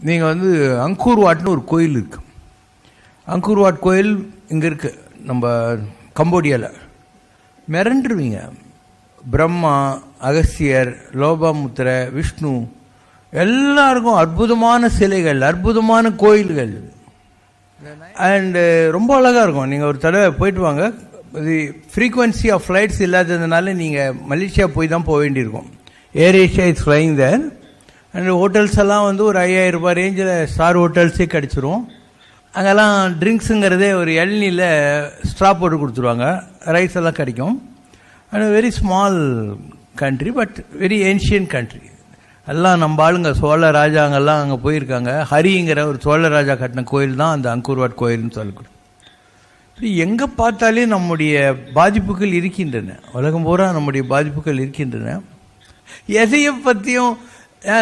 நீங்கள் வந்து அங்கூர்வாட்னு ஒரு கோயில் இருக்கு. அங்கூர்வாட் கோயில் இங்கே இருக்கு நம்ம கம்போடியாவில். மிரண்டுருவீங்க. பிரம்மா, அகஸ்தியர், லோபாமுத்திர, விஷ்ணு எல்லாருக்கும் அற்புதமான சிலைகள், அற்புதமான கோயில்கள். அண்டு ரொம்ப அழகாக இருக்கும். நீங்கள் ஒரு தடவை போயிட்டு வாங்க. இது ஃப்ரீக்வன்சி ஆஃப் ஃப்ளைட்ஸ் இல்லாததுனால நீங்கள் மலேசியா போய் தான் போக வேண்டியிருக்கும். AirAsia is flying there. And hotels எல்லாம் வந்து ஒரு 5000 ரூபாய் ரேஞ்சில் ஸ்டார் ஹோட்டல்ஸே கிடச்சிரும். அங்கெல்லாம் ட்ரிங்க்ஸுங்கிறதே ஒரு இளநியில் ஸ்ட்ரா போட்டு கொடுத்துருவாங்க. ரைஸ் எல்லாம் கிடைக்கும். And very small country, but very ancient country. எல்லாம் நம்ம ஆளுங்க சோழ ராஜாங்கெல்லாம் அங்கே போயிருக்காங்க. ஹரிங்கிற ஒரு சோழ ராஜா கட்டின கோயில் தான் அந்த அங்கூர்வாட் கோயில்னு சொல்லக்கூடும். எங்கே பார்த்தாலே நம்முடைய பாதிப்புகள் இருக்கின்றன. உலகம் பூரா நம்முடைய பாதிப்புகள் இருக்கின்றன. எதையை பற்றியும்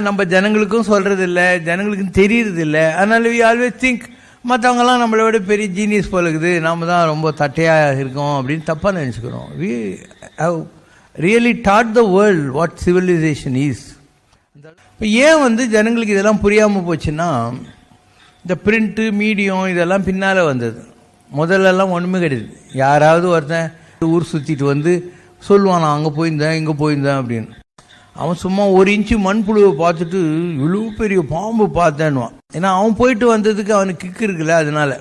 நம்ம ஜனங்களுக்கும் சொல்கிறதில்ல, ஜனங்களுக்கும் தெரியறதில்லை. அதனால வி ஆல்வேஸ் திங்க் மற்றவங்கெல்லாம் நம்மளை விட பெரிய ஜீனியஸ் போல இருக்குது, நாம் தான் ரொம்ப தட்டையாக இருக்கோம் அப்படின்னு தப்பாக நினச்சிக்கிறோம். We have really taught the world what civilisation is. இப்போ ஏன் வந்து ஜனங்களுக்கு இதெல்லாம் புரியாமல் போச்சுன்னா, இந்த பிரிண்ட்டு மீடியம் இதெல்லாம் பின்னால் வந்தது. முதல்லலாம் ஒன்றுமே கிடையாது. யாராவது ஒருத்தன் ஊர் சுற்றிட்டு வந்து சொல்லுவான், நான் அங்கே போயிருந்தேன் இங்கே போயிருந்தேன் அப்படின்னு. அவன் சும்மா 1 இன்ச்சு மண்புழுவை பார்த்துட்டு இவ்வளோ பெரிய பாம்பு பார்த்தேன்னுவான். ஏன்னா அவன் போயிட்டு வந்ததுக்கு அவனுக்கு கிக்கு இருக்குல்ல, அதனால.